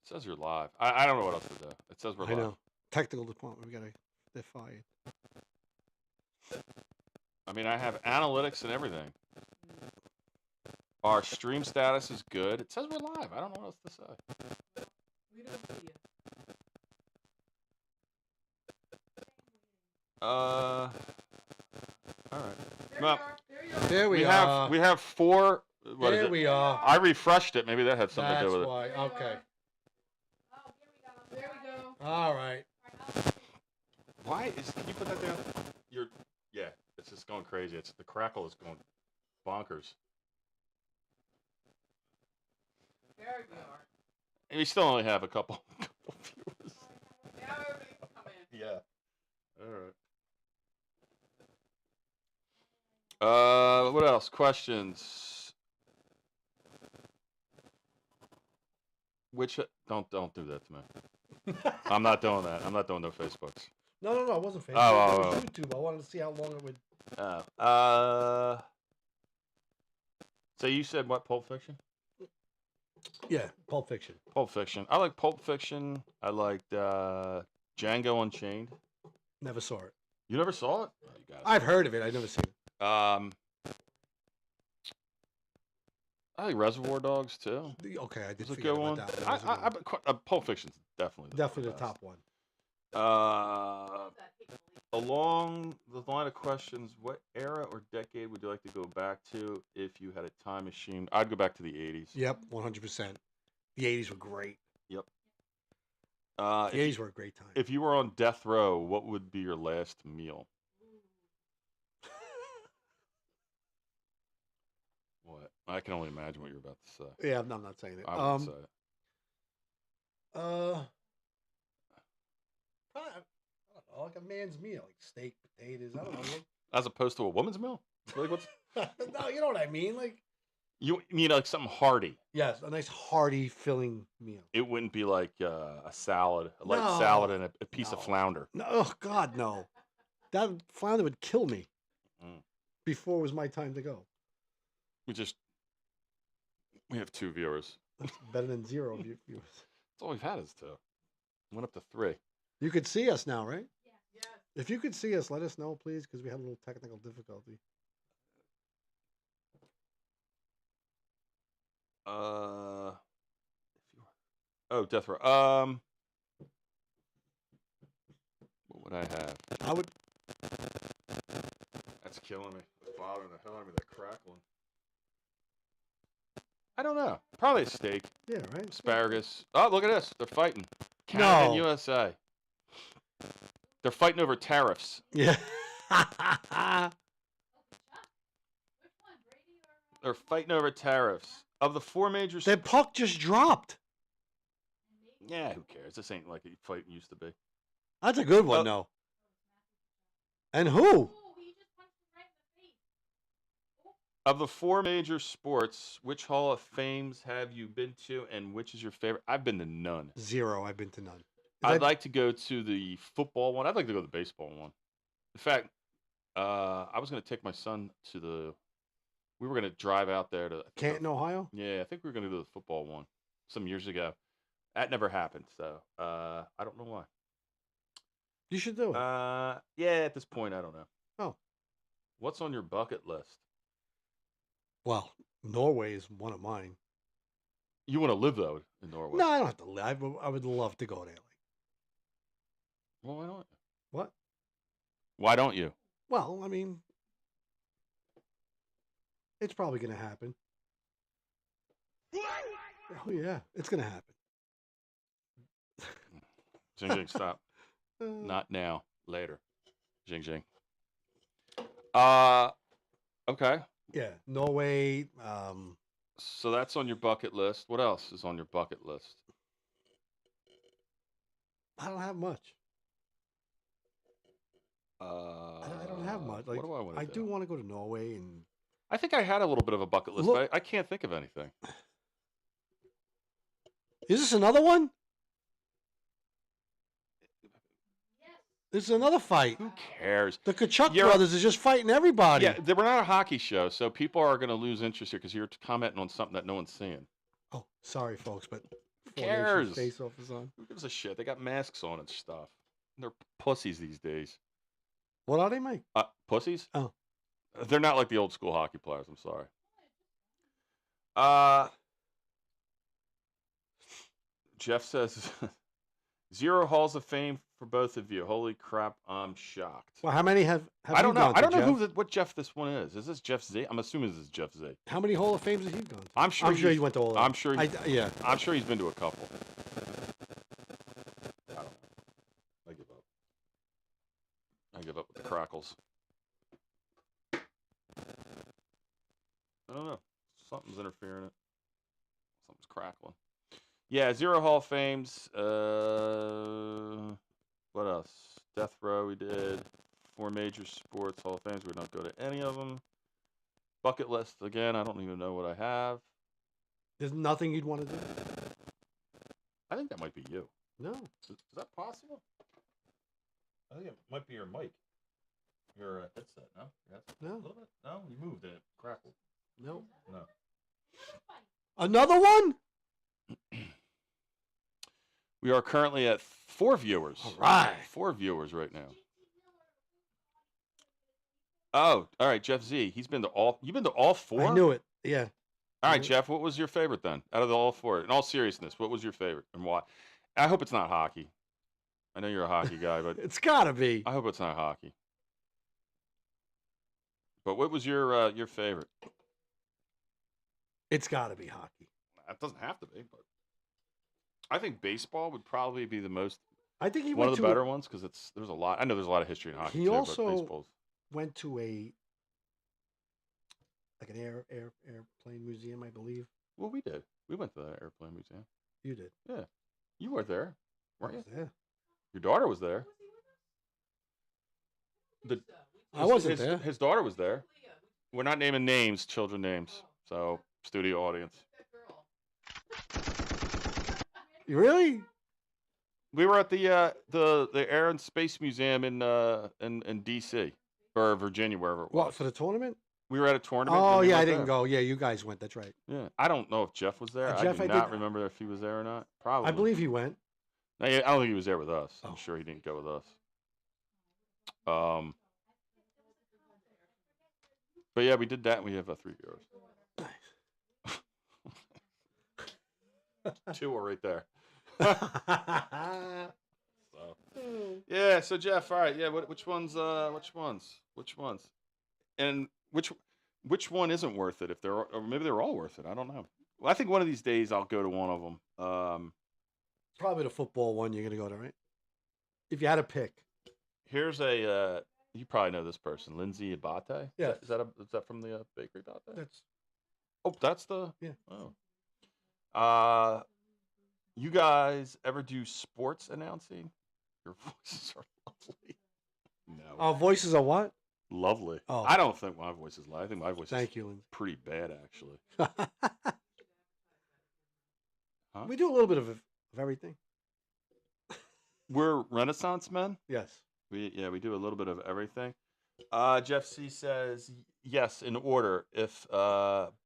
says you're live. I don't know what else to do. It says we're I live. know. Technical department. They're fired. I mean, I have analytics and everything. Our stream status is good. It says we're live. I don't know what else to say. We don't see you. All right. There No. you are. There you are. There we have are. we have 4. What is There it? we are. I refreshed it. Maybe that had something That's to do with it. why. There you Okay. are. Oh, here we go. All right. Why is? Can you put that down? Yeah. It's just going crazy. It's the crackle is going bonkers. There we are. And we still only have a couple viewers. Now everybody can come in. Yeah. All right. What else? Questions? Which don't do that to me. I'm not doing that. I'm not doing no Facebooks. No, it wasn't Facebook. Oh, It was YouTube. I wanted to see how long it would. So you said what? Pulp Fiction? Yeah, Pulp Fiction. Pulp Fiction. I like Pulp Fiction. I liked Django Unchained. Never saw it. You never saw it? Oh, you got it. I've heard of it. I've never seen it. I like Reservoir Dogs too. Okay, I did It's a forget good about one. that one. That was a good one. Pulp Fiction's definitely Definitely the best. top one. Along the line of questions, what era or decade would you like to go back to if you had a time machine? I'd go back to the 80s. Yep, 100%. The 80s were great. Yep. The 80s were a great time. If you were on death row, what would be your last meal? What? I can only imagine what you're about to say. Yeah, I'm not saying it. I wouldn't say it. Probably, I don't know, like a man's meal, like steak, potatoes. I don't know. As opposed to a woman's meal? Like what's? No, you know what I mean. Like, You mean like something hearty? yes, a nice hearty, filling meal. It wouldn't be like a salad, a light No, salad and a piece of no. flounder. No, oh God, no. That flounder would kill me Mm. before it was my time to go. We have 2 viewers. That's better than 0 viewers. That's all we've had is 2. Went up to 3. You could see us now, right? Yes. If you could see us, let us know, please, because we had a little technical difficulty. Death row. What would I have? I would. That's killing me. It's bothering the hell out of me. That crackling. I don't know. Probably a steak, Yeah, right. asparagus. Oh, look at this. They're fighting. Canada and No. USA. They're fighting over tariffs. Yeah. They're fighting over tariffs. Of the 4 major... That puck just dropped. Yeah, who cares? This ain't like a fight used to be. That's a good one, though. And who? Of the 4 major sports, which Hall of Fames have you been to, and which is your favorite? I've been to none. 0. I've been to none. I'd like to go to the football one. I'd like to go to the baseball one. In fact, I was going to take my son to the... We were going to drive out there to... Canton, Ohio? Yeah, I think we were going to do the football one some years ago. That never happened, so I don't know why. You should do it. Yeah, at this point, I don't know. Oh. What's on your bucket list? Well, Norway is one of mine. You want to live, though, in Norway? No, I don't have to live. I would love to go there. Well, why don't you? What? Why don't you? Well, I mean, it's probably going to happen. Oh, yeah. It's going to happen. Jing, jing, stop. Not now. Later. Jing, jing. Okay. Yeah. Norway. So that's on your bucket list. What else is on your bucket list? I don't have much. I I don't have much. Like, what do I want to do? do want to go to Norway, and I think I had a little bit of a bucket list, Look- but I can't think of anything. is this another one? This is another fight. Who cares? The Kachuk You're- brothers is just fighting everybody. Yeah, we're not a hockey show, so people are going to lose interest here because you're commenting on something that no one's seeing. Oh, sorry, folks, but Nation's cares? Face-off is on. Who gives a shit? They got masks on and stuff. They're pussies these days. What are they, Mike? Pussies? Oh. They're not like the old school hockey players. I'm sorry. Jeff says 0 Halls of Fame for both of you. Holy crap, I'm shocked. Well, how many have I don't you know. gone to, I don't know Jeff? what Jeff this one is. Is this Jeff Z? I'm assuming this is Jeff Z. How many Hall of Fames have you gone to? I'm sure. I'm sure you went to all of them. I'm sure. Yeah. I'm sure he's been to a couple. I don't know. I give up. I give up with the crackles. I don't know. Something's interfering it. Something's crackling. Yeah, 0 Hall of Fames. What else? Death Row we did. 4 major sports Hall of Fames. We don't go to any of them. Bucket list again. I don't even know what I have. There's nothing you'd want to do? I think that might be you. No. Is that possible? I think it might be your mic. Your headset, no? Yes. No. A little bit? No? You moved and it crackled. No. No. Another one? We are currently at 4 viewers. All right. 4 viewers right now. Oh, all right, Jeff Z. You've been to all 4? I knew it. Yeah. All right, Jeff, what was your favorite then? Out of the all 4? In all seriousness, what was your favorite and why? I hope it's not hockey. I know you're a hockey guy, but It's gotta be. I hope it's not hockey. But what was your favorite? It's gotta be hockey. It doesn't have to be, but I think baseball would probably be the most I think he one went of the to better ones because there's a lot. I know there's a lot of history in hockey He too, also- but baseball's. went to an airplane museum, I believe. Well, we did. We went to the airplane museum. You did. You were there, weren't you? Yeah. Your daughter was there. I wasn't there. His daughter was there. We're not naming names, children names. So studio audience. You really? We were at the Air and Space Museum in D.C. or Virginia, wherever it was. What, for the tournament? We were at a tournament. Oh, and we yeah, I went didn't there. go. Yeah, you guys went. That's right. Yeah, I don't know if Jeff was there. Jeff, I I do not did- remember if he was there or not. Probably. I believe he went. No, I don't think he was there with us. I'm Oh. sure he didn't go with us. But yeah, we did that. And we have 3 viewers. Nice. 2 are right there. So. Yeah. So Jeff, all right. Yeah. Which ones? And which one isn't worth it? If they're, or maybe they're all worth it. I don't know. Well, I think one of these days I'll go to one of them. Probably the football one you're going to go to, right? If you had to pick. Here's a. You probably know this person, Lindsay Abate. Yeah. Is that from the bakery Abate? That's Oh, that's the. Yeah. Oh. You guys ever do sports announcing? Your voices are lovely. No. our voices are what? Lovely. Oh. I don't think my voice is loud. I think my voice Thank is you, Lindsay. pretty bad, actually. Huh? We do a little bit of everything. We're Renaissance men. Yes. We do a little bit of everything. Jeff C says yes in order. If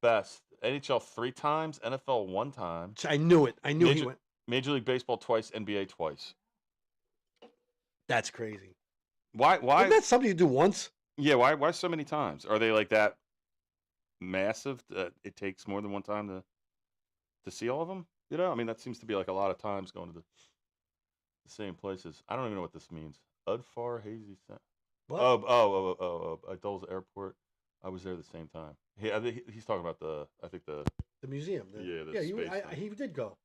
best NHL 3 times, NFL 1 time, I knew it. I knew he Major- went. Major League Baseball twice, NBA twice. That's crazy. Why? Isn't that something you do once? Yeah. Why so many times? Are they like that massive that it takes more than one time to see all of them? You know, I mean, that seems to be like a lot of times going to the same places. I don't even know what this means. Udfar Hazy Sound. What? Dulles Airport. I was there at the same time. He's talking about the museum. Yeah, the yeah. space thing. He did go.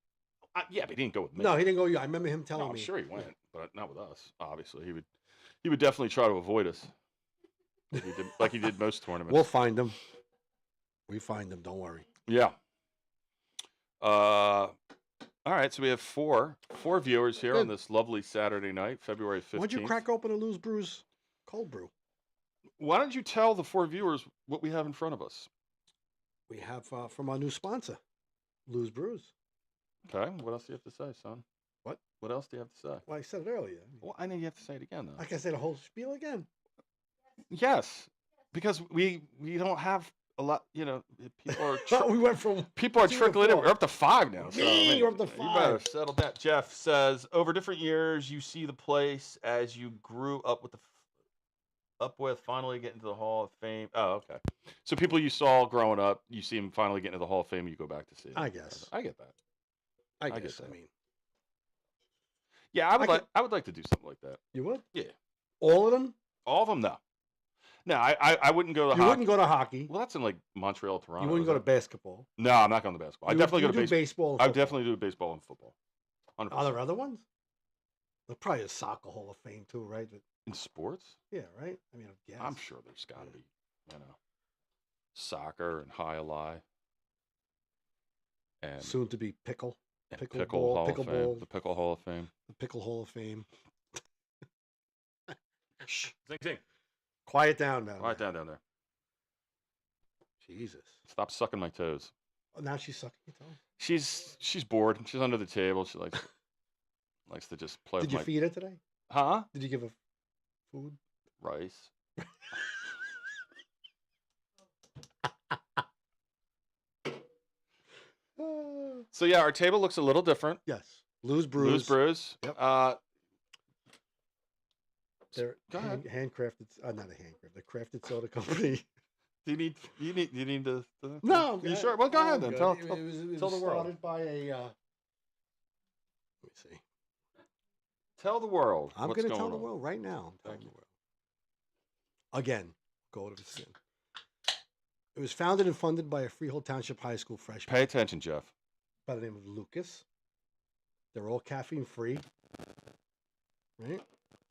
Yeah, but he didn't go with me. No, he didn't go. I remember him telling No, I'm me. sure he went, but not with us. Obviously, he would definitely try to avoid us, like he did most tournaments. We'll find him. We find him. Don't worry. Yeah. All right, so we have four viewers here on Good. this lovely Saturday night, February 15th. Why'd you crack open a Lou's Brews cold brew? Why don't you tell the 4 viewers what we have in front of us? We have from our new sponsor, Lou's Brews. Okay, what else do you have to say, son? What? What else do you have to say? Well, I said it earlier. Well, I know you have to say it again, though. Like I said, a whole spiel again. Yes, because we don't have a lot. People are we went from people are 2 to trickling in. 4. We're up to 5 now. So, Dang, man, you're up to you better 5. settle down. Jeff says, over different years, you see the place as you grew up with finally getting to the Hall of Fame. Oh, okay. So people you saw growing up, you see them finally getting to the Hall of Fame, you go back to see them. I guess. I get that. I get guess. that. I mean, Yeah, I would like to do something like that. you would? Yeah. All of them? All of them, no. No, I wouldn't go to You hockey. wouldn't go to hockey. Well, that's in like Montreal, Toronto. You wouldn't go to basketball. No, I'm not going to basketball. I definitely go to do baseball. and I would football. definitely do baseball and football. 100%. Are there other ones? There's probably a soccer Hall of Fame too, right? But, In sports? yeah, right. I mean, I guess. I'm sure there's got to be, soccer and high and Soon to be pickle. and Pickle pickle ball, Hall pickle of Fame, ball. the Pickle Hall of Fame. The Pickle Hall of Fame. Shh, zing. Quiet down now. Quiet down there. Jesus. Stop sucking my toes. Oh, now she's sucking your toe. She's bored. She's under the table. She likes to just play Did with you my feed her today? Huh? Did you give her food? Rice. So yeah, our table looks a little different. Yes. Lose Brews. Lose Brews. Yep. They're Go ahead. handcrafted. Not a handcrafted. The crafted soda company. Do you need to? No. You sure? Well, go ahead then. good. Tell It tell was the world. started by a. Let me see. Tell the world. I'm what's going to tell going the on. world right now. I'm telling Thank the world. Again, go to the skin. It was founded and funded by a Freehold Township High School freshman Pay attention, Jeff. by the name of Lucas. They're all caffeine free. Right?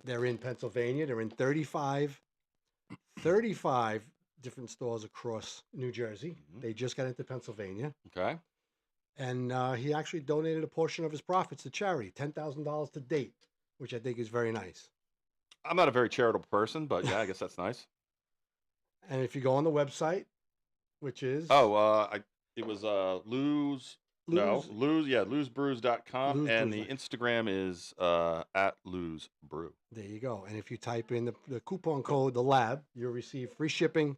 They're in Pennsylvania. They're in 35 different stores across New Jersey. Mhm. They just got into Pennsylvania. Okay. And he actually donated a portion of his profits to charity, $10,000 to date, which I think is very nice. I'm not a very charitable person, but yeah, I guess that's nice. And if you go on the website, which is It was losebrews.com, and the Lose Brews. Instagram is at losebrew. There you go. And if you type in the coupon code, the lab, you'll receive free shipping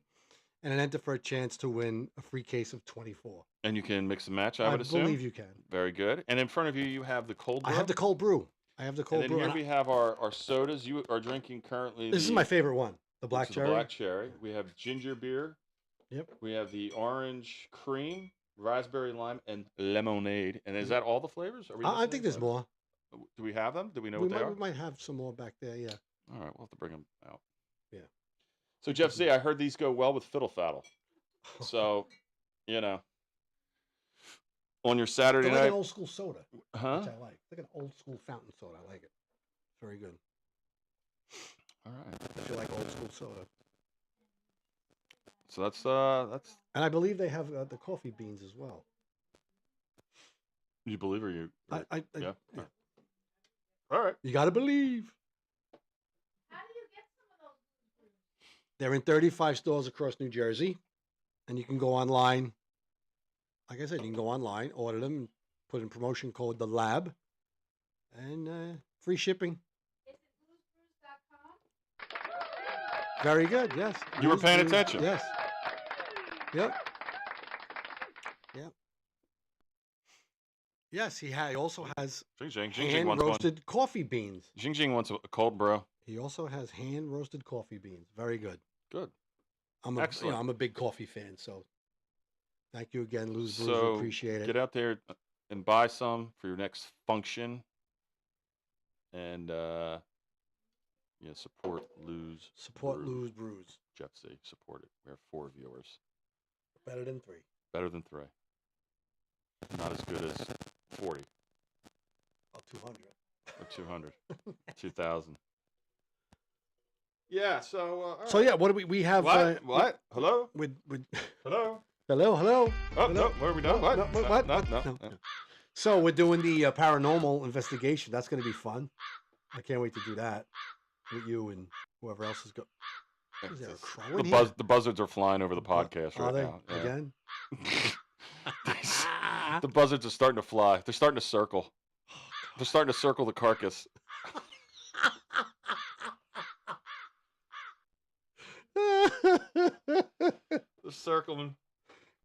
and an enter for a chance to win a free case of 24. And you can mix and match, I would assume. believe you can. Very good. And in front of you, you have the cold brew. I have the cold brew. And then here we have our sodas. You are drinking currently. This is my favorite one, the this black is cherry. The black cherry. We have ginger beer. Yep. We have the orange cream, raspberry lime, and lemonade. And is that all the flavors? Are we I missing think any there's more. flavors? Do we have them? Do we know We what they are? might have some more back there, yeah. All right, we'll have to bring them out. Yeah. So Jeff Z, I heard these go well with fiddle faddle. So, on your Saturday They're like night, an old school soda, huh? which I like. It's like an old school fountain soda. I like it. Very good. All right. If you like old school soda. So that's And I believe they have the coffee beans as well. you believe or you? I yeah. All right. You got to believe. How do you get some of those brews? They're in 35 stores across New Jersey. And you can go online. Like I said, you can go online, order them, put in promotion code the lab, and free shipping. Is it losebrews.com? Very good. Yes. You were paying Brews, attention. Yes. Yep. Yep. Yes, he also has Jing Jing Jing hand wants one. roasted coffee beans. Jing Jing wants a cold brew. He also has hand roasted coffee beans. Very good. Good. I'm a big coffee fan, so thank you again, Lose Brews. We appreciate it. Get out there and buy some for your next function, and support Lose. Support Brew. Lose Brews. Jeff Z, support it. We have 4 viewers. Better than 3. Better than 3. Not as good as 40 Oh, 200. or 200, 2,000. Yeah. So. All So right. yeah, what do we have? What? Hello. With Hello. hello. Oh no. What are we doing? What? No, what? No. No. So we're doing the paranormal investigation. That's going to be fun. I can't wait to do that with you and whoever else is going. Is there a crow in here? The buzzards are flying over the podcast Are right they now. Yeah. again? The buzzards are starting to fly. They're starting to circle. They're starting to circle the carcass. Just circling.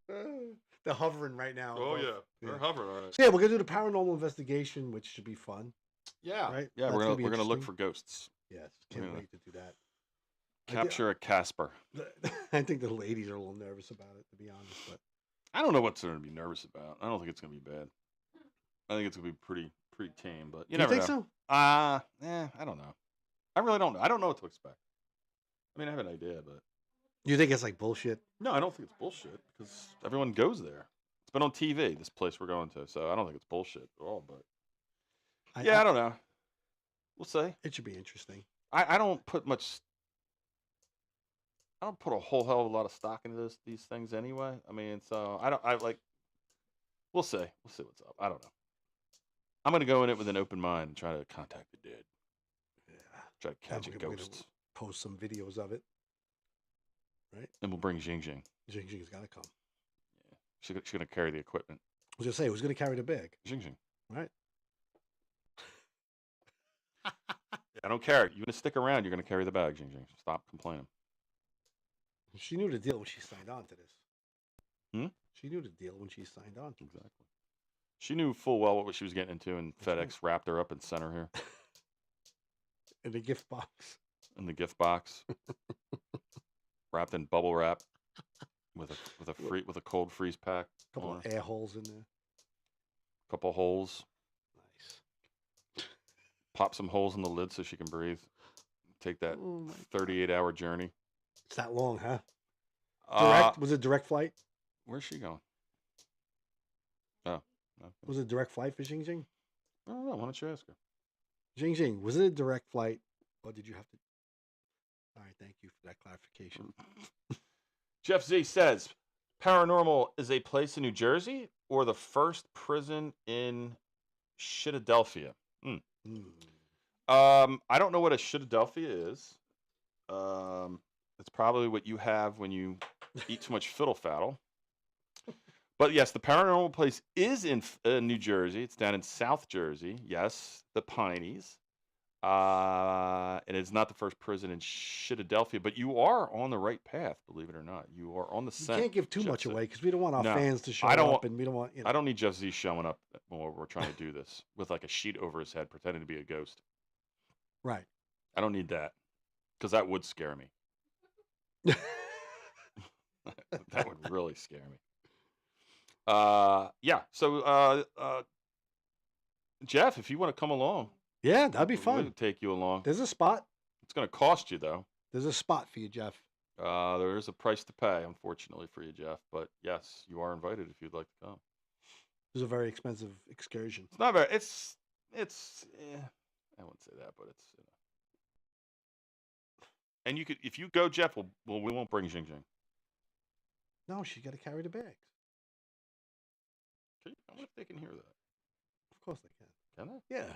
They're hovering right now. Oh above. yeah, they're hovering. All right. So yeah, we're gonna do the paranormal investigation, which should be fun. Yeah, Right? yeah. That's We're gonna be gonna look interesting. for ghosts. Yes, can't Yeah. wait to do that. Capture a Casper. I think the ladies are a little nervous about it, to be honest. But I don't know what they're gonna be nervous about. I don't think it's gonna be bad. I think it's gonna be pretty tame. But you do you never think know. so? I don't know. I really don't know. I don't know what to expect. I mean, I have an idea, but You think it's like bullshit? no, I don't think it's bullshit because everyone goes there. It's been on TV, this place we're going to, so I don't think it's bullshit at all. But yeah, I don't know. We'll see. It should be interesting. I don't put much. I don't put a whole hell of a lot of stock into these things anyway. I mean, so I like. We'll see. We'll see what's up. I don't know. I'm gonna go in it with an open mind and try to contact the dead. Yeah. Try to catch a we're gonna ghost, Post some videos of it. and we'll bring Jing Jing. Jing Jing's got to come. She's gonna carry the equipment. I was gonna say, who's gonna carry the bag? Jing Jing. Right. I don't care. You're gonna stick around. You're gonna carry the bag, Jing Jing. Stop complaining. She knew the deal when she signed on to this. Hmm? She knew the deal when she signed on. Exactly. She knew full well what she was getting into, and That's right. FedEx wrapped her up and sent her here In the gift box. in the gift box, wrapped in bubble wrap, with a cold freeze pack. A couple on of her, air holes in there. couple holes. Nice. Pop some holes in the lid so she can breathe. Take that Oh my 38-hour journey. It's that long, huh? Uh, Direct? Was it direct flight? where's she going? Oh, okay. Was it direct flight for Jing Jing? I don't know. Why don't you ask her? Jing Jing, was it a direct flight, or did you have to? All right, thank you for that clarification. Jeff Z says, Paranormal is a place in New Jersey or the first prison in Philadelphia? Hmm. I don't know what a Philadelphia is. It's probably what you have when you eat too much fiddle faddle. But yes, the paranormal place is in New Jersey. It's down in South Jersey. Yes, the Pineys. And it's not the first prison in Philadelphia, but you are on the right path, believe it or not. You are on the You scent. can't give too Jeff much Z. away because we don't want our No, fans to show I don't up, want- and we don't want. I don't need Jeff Z showing up when we're trying to do this with like a sheet over his head, pretending to be a ghost. Right. I don't need that because that would scare me. That would really scare me. Yeah. So, Jeff, if you want to come along, Yeah, that'd be we'll fun. take you along. There's a spot. It's going to cost you though. There's a spot for you, Jeff. There is a price to pay, unfortunately, for you, Jeff. But yes, you are invited if you'd like to come. It's a very expensive excursion. It's not very. It's. I wouldn't say that, but it's. And you could, if you go, Jeff. We won't bring Jing Jing. No, she's got to carry the bags. I wonder if they can hear that. Of course they can. Can they? Yeah.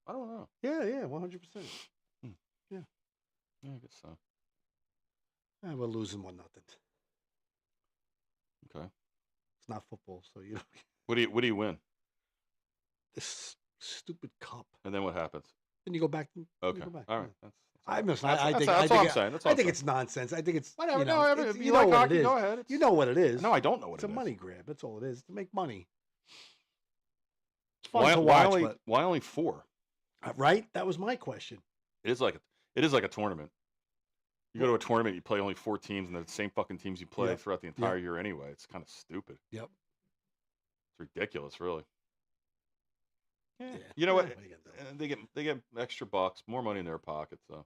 I don't know. Yeah, 100%. Yeah, I guess so. We're losing 1-0. Okay. It's not football, so you know What do you win? this stupid cup. And then what happens? Then you go back. Okay. You go back. All right. yeah. That's I all. miss. That's, I that's, think. that's I all think. I'm saying. That's all I I'm think saying. it's nonsense. I think it's. Whatever. You No, know, if it's, you like know what hockey, it is. go ahead. You know what it is. No, I don't know what It's it a is. money grab. That's all it is. To make money. It's fun Why, to why watch, only but why only 4? right? That was my question. It is like a tournament. You go to a tournament, you play only 4 teams, and they're the same fucking teams you play Yep. throughout the entire year anyway. It's kind of stupid. Yep. It's ridiculous, really. Yeah. Yeah. You know what? Yeah, what are you gonna do? They get extra bucks, more money in their pocket. So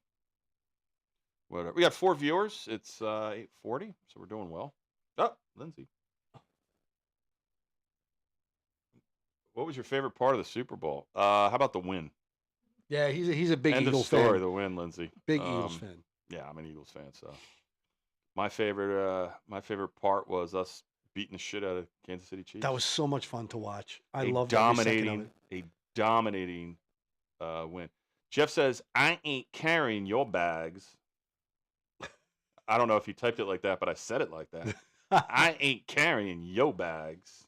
whatever. We got 4 viewers. It's 8:40, so we're doing well. Oh, Lindsay. What was your favorite part of the Super Bowl? How about the win? Yeah, he's a big End Eagles of story. fan. The win, Lindsay. Big Eagles fan. Yeah, I'm an Eagles fan. So my favorite part was us beating the shit out of Kansas City Chiefs. That was so much fun to watch. I a loved dominating win. Jeff says, "I ain't carrying your bags." I don't know if he typed it like that, but I said it like that. I ain't carrying your bags.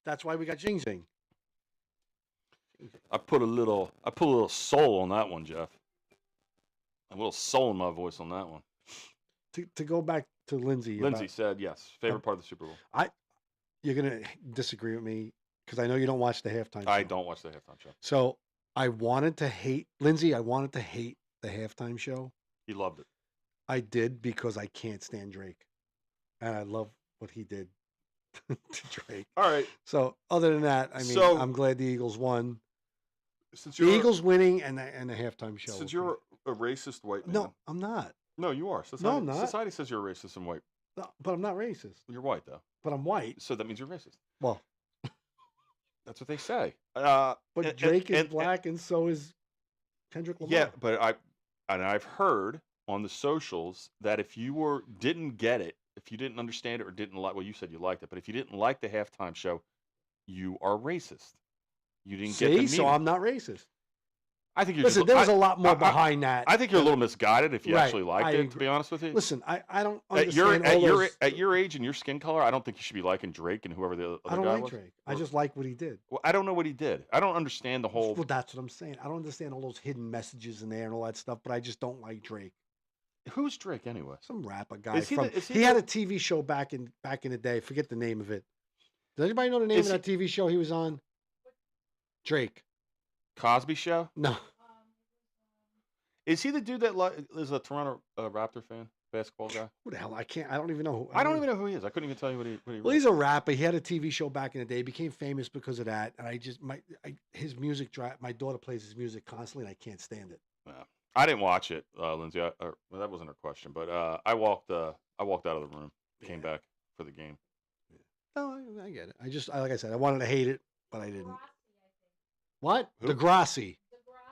That's why we got Jing Jing. I put a little soul on that one, Jeff. I A little soul in my voice on that one. To go back to Lindsay. Lindsay said yes. Favorite part of the Super Bowl. You're gonna disagree with me because I know you don't watch the halftime show. I don't watch the halftime show. So I wanted to hate Lindsay. I wanted to hate the halftime show. He loved it. I did because I can't stand Drake, and I love what he did to Drake. All right. So other than that, I mean, So- I'm glad the Eagles won. Since The you're Eagles winning and the halftime show. since you're a racist white man. no, I'm not. No, you are. Society, No, I'm not. Society says you're racist and white. No, but I'm not racist. You're white though, But I'm white. so that means you're racist. Well, That's what they say. but And- Drake is and- black, and so is Kendrick Lamar. Yeah, but I've heard on the socials that if you didn't get it, if you didn't understand it or didn't like, well, you said you liked it, but if you didn't like the halftime show, you are racist. You didn't get the See, meaning. so I'm not racist. I think you're Listen, just, there was I, a lot more I- behind that. I think you're a little misguided if you Right, actually liked I it. To agree. be honest with you, Listen, I don't at your understand all those. at your age and your skin color, I don't think you should be liking Drake and whoever the other I don't guy like was. Drake. I Or- just like what he did. Well, I don't know what he did. I don't understand the whole. Well, that's what I'm saying. I don't understand all those hidden messages in there and all that stuff, but I just don't like Drake. Who's Drake anyway? Some rapper guy Is he from. the- is he he had the- a TV show back in the day. Forget the name of it. Does anybody know the name Is of that TV show he was on? Drake. Cosby Show? No. Is he the dude that is a Toronto Raptor fan, basketball guy? Who the hell? I can't. I don't even know. Who, I don't even know who he is. I couldn't even tell you what he. Well, wrote. he's a rapper. He had a TV show back in the day. He became famous because of that. And his music my daughter plays his music constantly, and I can't stand it. I didn't watch it, Lindsay. Well, that wasn't her question, but I walked out of the room, came back for the game. No, I get it. Like I said, I wanted to hate it, but I didn't. Degrassi, I think. What? Who? Degrassi.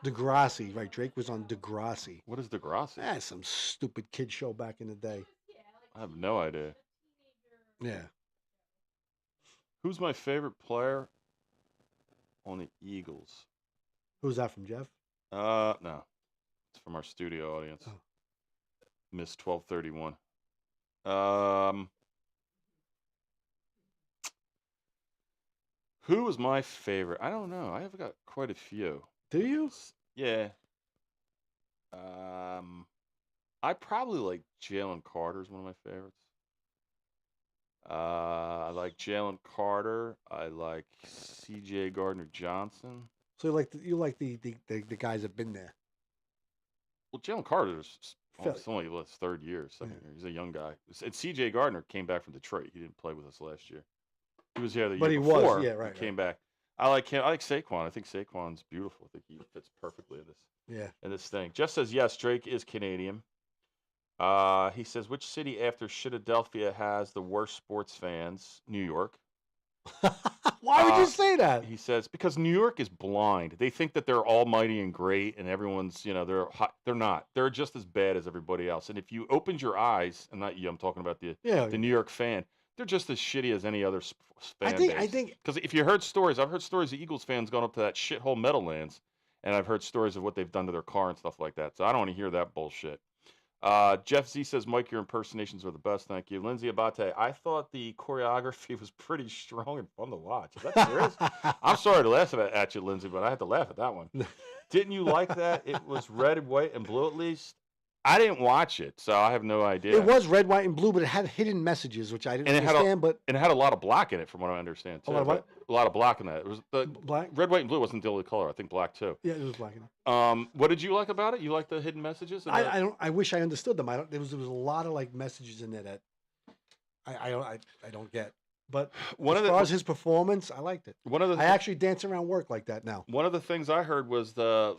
Degrassi. Degrassi. Right. Drake was on Degrassi. What is Degrassi? That's some stupid kid show back in the day. Yeah, like I have no idea. a teenager. Yeah. Who's my favorite player on the Eagles? Who's that from, Jeff? No, it's from our studio audience. Oh. Miss 1231. Who was my favorite? I don't know. I have got quite a few. Do you? Yeah. I probably like Jalen Carter's one of my favorites. I like Jalen Carter. I like C.J. Gardner Johnson. So you like the guys that been there. Well, Jalen Carter's Philly. it's only his third year, second Yeah. year. He's a young guy. And C.J. Gardner came back from Detroit. He didn't play with us last year. He was here the But year he was, before. yeah, right, Came back. I like him. I like Saquon. I think Saquon's beautiful. I think he fits perfectly in Yeah. this thing. Jeff says yes. Drake is Canadian. He says which city after Philadelphia has the worst sports fans? New York. Why would you Uh, say that? He says because New York is blind. They think that they're almighty and great, and everyone's they're hot. They're not. They're just as bad as everybody else. And if you opened your eyes, and not you, I'm talking about Yeah. the New York fan. They're just as shitty as any other fan I think because if you heard stories, I've heard stories of Eagles fans going up to that shithole Meadowlands, and I've heard stories of what they've done to their car and stuff like that. So I don't want to hear that bullshit. Jeff Z says, Mike, your impersonations are the best. Thank you. Lindsay Abate, I thought the choreography was pretty strong and fun to watch. Is that serious? I'm sorry to laugh at you, Lindsay, but I had to laugh at that one. Didn't you like that? It was red, white, and blue at least. I didn't watch it, so I have no idea. It was red, white, and blue, but it had hidden messages, which I didn't And it had a- understand. But And it had a lot of black in it, from what I understand, too. A lot of what? A lot of black in that. It was the black. red, white, and blue wasn't the only color. I think black too. Yeah, it was black. And white. What did you like about it? You like the hidden messages? And the- I don't. I wish I understood them. I don't. There was a lot of like messages in there that I don't get. But One as of far the as his performance, I liked it. one of the I actually dance around work like that now. one of the things I heard was that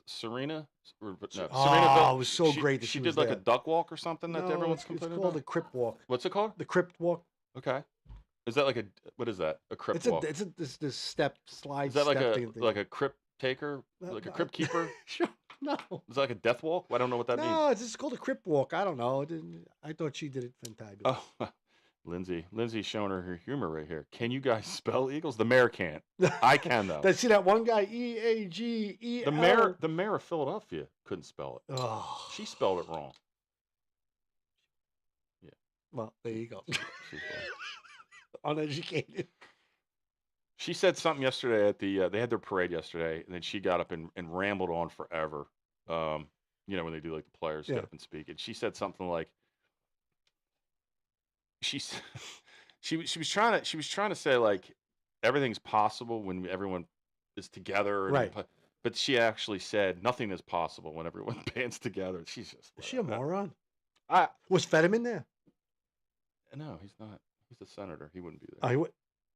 Serena. No, Oh, Serena it was so great that she she did was like a there. duck walk or something that No, everyone's it's complaining called about. the Crypt Walk. What's it called? The Crypt Walk. Okay. Is that like a what is that? A crypt It's a walk? this step slide. Is that like step a thing. like a crypt taker? No, Like a no, crypt keeper? Sure. No. Is that like a death walk? I don't know what that means. No, it's just called a Crypt Walk. I don't know. I thought she did it fantabulous. Oh, Lindsay's showing her humor right here. Can you guys spell Eagles? The mayor can't. I can though. See that one guy? EAGEL. The mayor of Philadelphia couldn't spell it. Oh. She spelled it wrong. Well, there you go. She's wrong. Uneducated. She said something yesterday at the they had their parade yesterday, and then she got up and rambled on forever. you know, when they do like the players Yeah. get up and speak, and she said something like, she's she was trying to say like everything's possible when everyone is together, and Right. but she actually said nothing is possible when everyone bands together. She's just Is she a moron? I Was Fetterman there? no, he's not. He's a senator. He wouldn't be there. I would.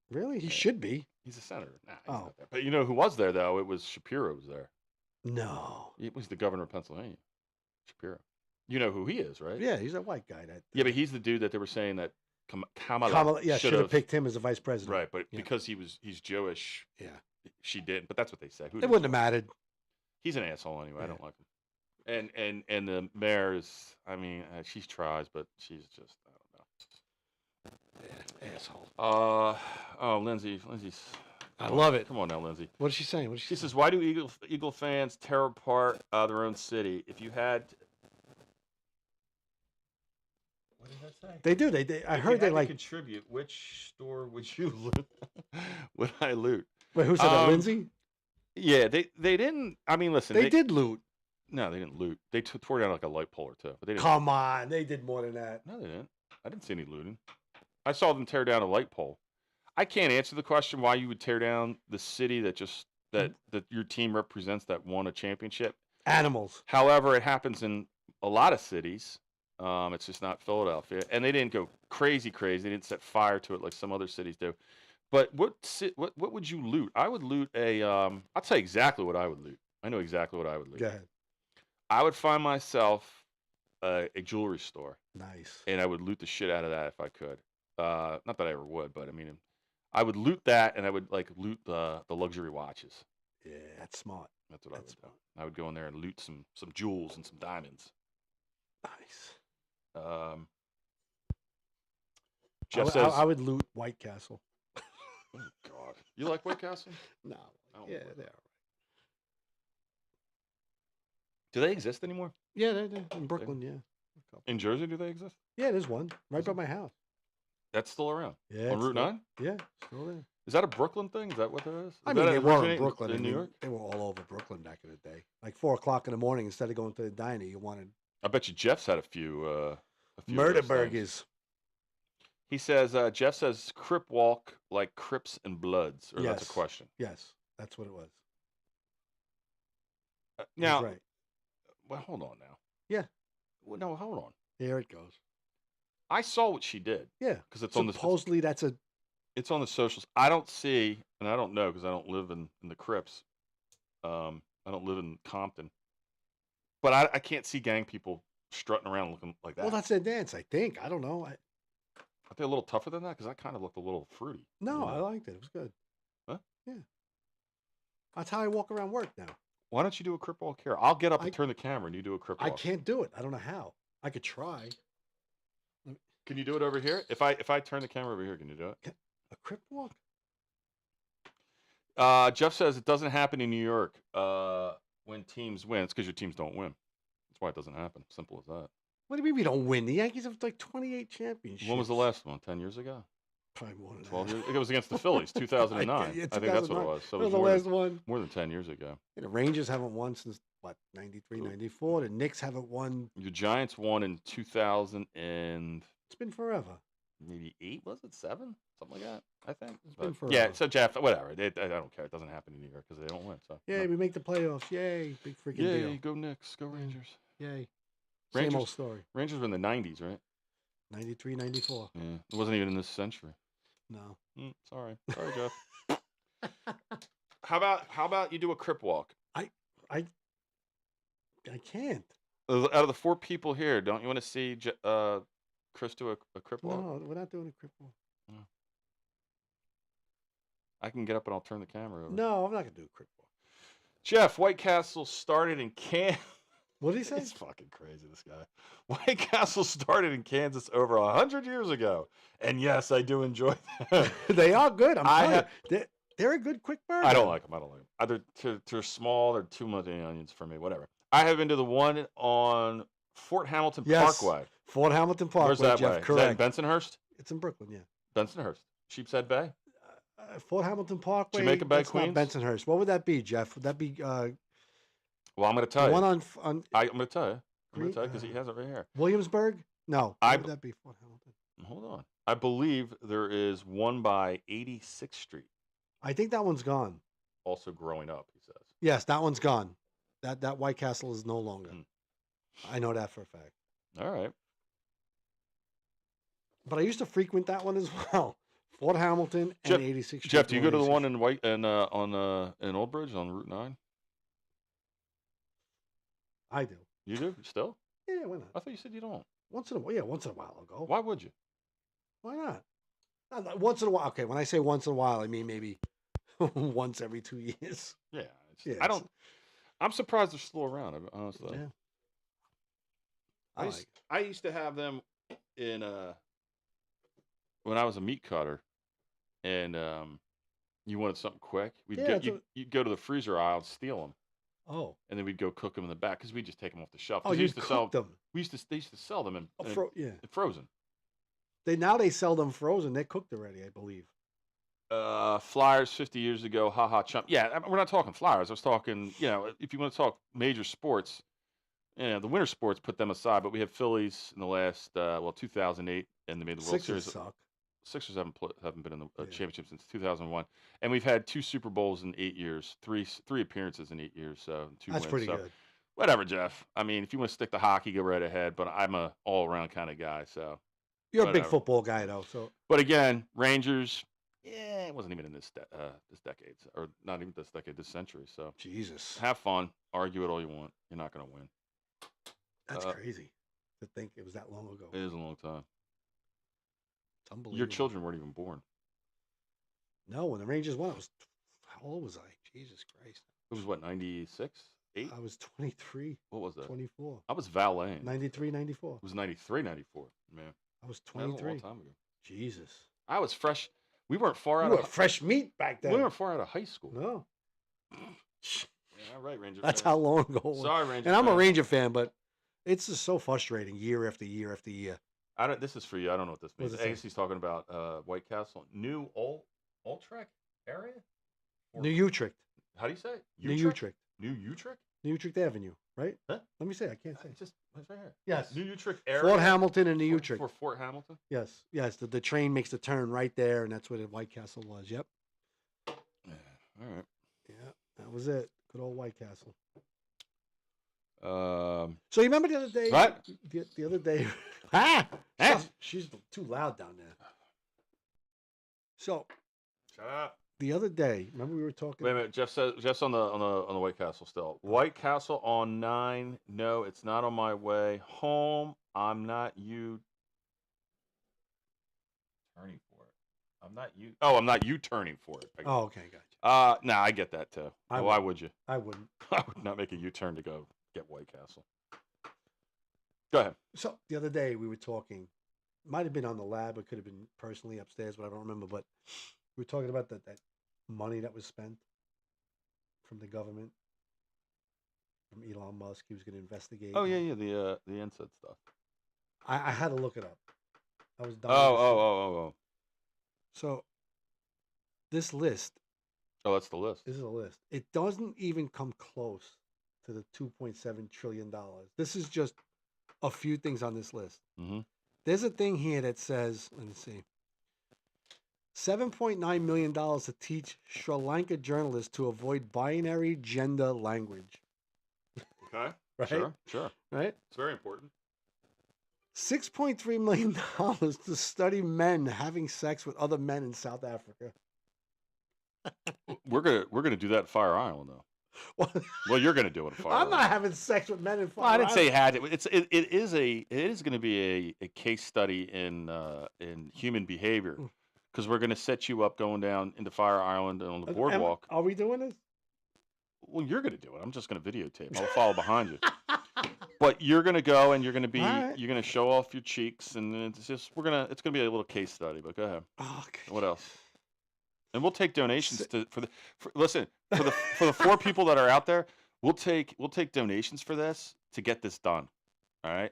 Really? He Yeah. should be. He's a senator. Nah, he's Oh. not there. But you know who was there though? It was Shapiro was there. No. It was the governor of Pennsylvania, Shapiro. You know who he is, right? Yeah, he's a white guy. That. Yeah, but he's the dude that they were saying that Kamala, Kamala, yeah, should have should've- picked him as the vice president. Right, but Yeah. because he's Jewish, Yeah. she did. But that's what they said. Who It knows? wouldn't have mattered. He's an asshole anyway. I Yeah. don't like him. And the mayor is. I mean, she tries, but she's just. I don't know. Yeah, asshole. Oh, Lindsay's. I come on. love it. Come on now, Lindsay. What is she saying? What is She she says, "Why do Eagle fans tear apart their own city? If you had." What did that say? They do. They. I heard they like. contribute. Which store would you loot? Would I loot? Wait, who said that? Um, Lindsay? Yeah, they didn't. I mean, listen, They did loot. No, they didn't loot. They tore down like a light pole or two, but they didn't. Come on, they did more than that. No, they didn't. I didn't see any looting. I saw them tear down a light pole. I can't answer the question why you would tear down the city that that your team represents that won a championship. Animals. However, it happens in a lot of cities. It's just not Philadelphia, and they didn't go crazy. They didn't set fire to it like some other cities do. But what would you loot? I would loot a. I'll tell you exactly what I would loot. I know exactly what I would loot. Go ahead. I would find myself a jewelry store, Nice. and I would loot the shit out of that if I could. Not that I ever would, but I mean, I would loot that, and I would like loot the luxury watches. Yeah, that's smart. That's what That's I would do. I would go in there and loot some jewels and some diamonds. Nice. Jeff I says, would loot White Castle. "Oh God, you like White Castle? No. I don't Yeah, like they are. Do they exist anymore? Yeah, they're in Brooklyn. Yeah. A couple. In Jersey, do they exist? Yeah, there's one right by my house. That's still around Yeah. on it's Route still- 9. Yeah, still there. Is that a Brooklyn thing? Is that what that is? I Is mean, that they were in originate Brooklyn. in I New mean, York. They were all over Brooklyn back in the day. Like 4 o'clock in the morning, instead of going to the diner, you wanted I bet you Jeff's had a few. of murder those things. burgers. He says, Jeff says, Crip walk like Crips and Bloods, or that's Yes. a question. Yes, that's what it was. He's Now, right. well, hold on now. Yeah. Well, no, hold on. Here it goes. I saw what she did Yeah. because it's on the Supposedly, that's a. it's on the socials. I don't see, and I don't know because I don't live in the Crips. I don't live in Compton, but I can't see gang people strutting around looking like that. Well, that's their dance, I think. I don't know. Are they a little tougher than that? Because that kind of looked a little fruity. you No, know? I liked it. It was good. Huh? Yeah. That's how I walk around work now. Why don't you do a Crip walk here? I'll get up and I- turn the camera, and you do a Crip I walk. can't do it. I don't know how. I could try. Can you do it over here? If I turn the camera over here, can you do it? A crip walk? Jeff says it doesn't happen in New York when teams win. It's because your teams don't win. That's why it doesn't happen. Simple as that. What do you mean we don't win? The Yankees have like 28 championships. When was the last one? 10 years ago? Probably more than 12 that. years? It was against the Phillies, 2009. Yeah, I think that's what it 2009. was. So That it was was the more last than, one. more than 10 years ago. Yeah, the Rangers haven't won since, what, 93, Cool. 94? The Knicks haven't won. Your Giants won in 2000 and It's been forever. maybe 8, was it? 7? Something like that, I think. It's been But, yeah, forever. so Jeff, whatever. I don't care. It doesn't happen in New York because they don't win. So Yay, no. we make the playoffs. Yay, big freaking Yay, deal. go Knicks, go Rangers. Yay. Same Rangers- old story. Rangers were in the 90s, right? 93, 94. Yeah, it wasn't even in this century. No. Sorry, Jeff. How about you do a Crip walk? I can't. Out of the 4 people here, don't you want to see Chris do a Crip walk? No, we're not doing a crip walk. I can get up and I'll turn the camera over. No, I'm not going to do a crip walk. Jeff, White Castle started in Kansas. What did he say? It's fucking crazy, this guy. White Castle started in Kansas over 100 years ago. And yes, I do enjoy them. They are good. I'm I telling have- you. They're a good quick burger. I don't like them. Either they're small, they're too much onions for me, whatever. I have been to the one on Fort Hamilton Yes. Parkway. Fort Hamilton Parkway, Where's that Jeff. way? Is that in Correct. Bensonhurst? It's in Brooklyn, yeah. Bensonhurst. Sheepshead Bay? Fort Hamilton Parkway. Jamaica Bay, that's not Queens? Bensonhurst. What would that be, Jeff? Would that be Well, I'm going to The tell one you. on I'm going to tell you. I'm going Green- to tell you because he has it right here. Williamsburg? No. I Why b- would that be Fort Hamilton? Hold on. I believe there is one by 86th Street, I think that one's gone. also growing up, he says. Yes, that one's gone. That White Castle is no longer. Hmm. I know that for a fact. All right. But I used to frequent that one as well. Fort Hamilton and Jeff- 86th Street. Jeff, do you go to the 86th one in White and in Old Bridge on Route 9? I do. You do still? Yeah, why not? I thought you said you don't. Once in a while. Yeah, once in a while I'll go. Why would you? Why not? Once in a while. Okay, when I say once in a while, I mean maybe once every 2 years. Yeah. Yeah, I don't. I'm surprised they're still around. Honestly. Yeah. I I used, like. I used to have them in when I was a meat cutter, and you wanted something quick. Yeah, that's You'd go to the freezer aisle and steal them, Oh. and then we'd go cook them in the back because we just take them off the shelf. Oh, 'Cause you used to sell. cook them. They used to sell them in, Yeah. frozen. They sell them frozen. They're cooked already, I believe. Flyers 50 years ago, chump. Yeah, we're not talking Flyers. I was talking, if you want to talk major sports, the winter sports, put them aside. But we had Phillies in the last, 2008, and they made the World Sixers Series. suck. Sixers haven't been in the Yeah. championship since 2001, and we've had 2 Super Bowls in 8 years, three appearances in 8 years, so 2 That's wins. pretty So good. whatever, Jeff. I mean, if you want to stick to hockey, go right ahead. But I'm a all around kind of guy. So, You're a big whatever. football guy, though. So but again, Rangers. Yeah, it wasn't even in this decade, or not even this decade, this century. So Jesus, have fun, argue it all you want. You're not going to win. that's uh, crazy to think it was that long ago. It is a long time. It's unbelievable. Your children weren't even born. No, when the Rangers won, how old was I? Jesus Christ. It was what, 96, 8? I was 23, What was that? 24. I was valeting. 93, 94. It was 93, 94. Man, I was that was a 23. long time ago. Jesus. I was fresh. We weren't far You out were of. fresh meat back then. We weren't far out of high school. No. Yeah, all right, Ranger. That's fans. how long ago it was. Sorry, Ranger. And I'm a fans. Ranger fan, but it's just so frustrating year after year after year. I don't. This is for you. I don't know what this What means. does it I say? guess he's talking about White Castle, New Ultrek area. Or- New Utrecht. How do you say it? New Utrecht. New Utrecht. New Utrecht Avenue, right? Huh? Let me say. I can't say. It's right here. Yes. New Utrecht area. Fort Hamilton and New For- Utrecht. For Fort Hamilton. Yes. Yes. The train makes the turn right there, and that's where the White Castle was. Yep. Yeah. All right. Yeah. That was it. Good old White Castle. Um. So you remember the other day? What? The other day. Ah! She's too loud down there. So Shut up. the other day, remember we were talking. Wait a minute. Jeff's on the White Castle still. White Castle on 9. No, it's not on my way home. I'm not you turning for it. I'm not you. Oh, I'm not you turning for it. Oh, okay, gotcha. Nah, I get that too. I Why would. would you? I wouldn't. I would not make a U-turn to go get White Castle. Go ahead. So the other day we were talking. Might have been on the lab. It could have been personally upstairs, but I don't remember. But we were talking about that money that was spent from the government, from Elon Musk. He was going to investigate. Oh yeah, the NSAID stuff. I had to look it up. I was dying. Oh. So this list, Oh, that's the list. this is a list. It doesn't even come close to the $2.7 trillion. This is just a few things on this list. Mm-hmm. There's a thing here that says, let me see, $7.9 million to teach Sri Lanka journalists to avoid binary gender language. Okay. Right? Sure. Right? It's very important. $6.3 million to study men having sex with other men in South Africa. We're gonna do that at Fire Island though. Well, Well, you're gonna do it at Fire I'm Island. not having sex with men in Well, I didn't Fire say had to. It is going to be a case study in human behavior because we're going to set you up going down into Fire Island and on the Island. boardwalk. Are we doing this? Well, you're going to do it. I'm just going to videotape. I'll follow behind you. But you're going to go and you're going to be Alright. you're going to show off your cheeks and it's just it's going to be a little case study. But go ahead. Oh, okay. What else? And we'll take donations for the 4 people that are out there. We'll take donations for this to get this done. All right.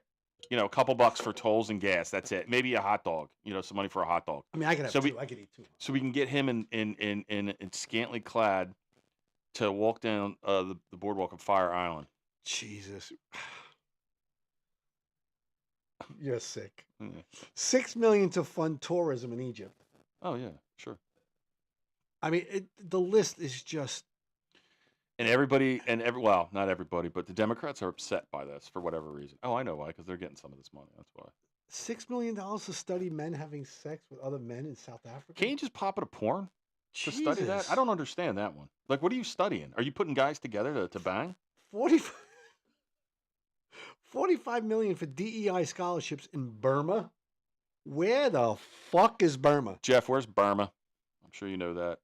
A couple bucks for tolls and gas. That's it. Maybe a hot dog. Some money for a hot dog. I mean, I could have So two. I could eat two. So we can get him in scantily clad to walk down the boardwalk of Fire Island. Jesus. You're sick. Yeah. 6 million to fund tourism in Egypt. Oh yeah, sure. I mean, the list is just And well, not everybody, but the Democrats are upset by this for whatever reason. Oh, I know why, because they're getting some of this money. That's why. $6 million to study men having sex with other men in South Africa. Can't you just pop it a porn to study that? Jesus. I don't understand that one. Like, what are you studying? Are you putting guys together to bang? 45 million for DEI scholarships in Burma. Where the fuck is Burma? Jeff, where's Burma? I'm sure you know that.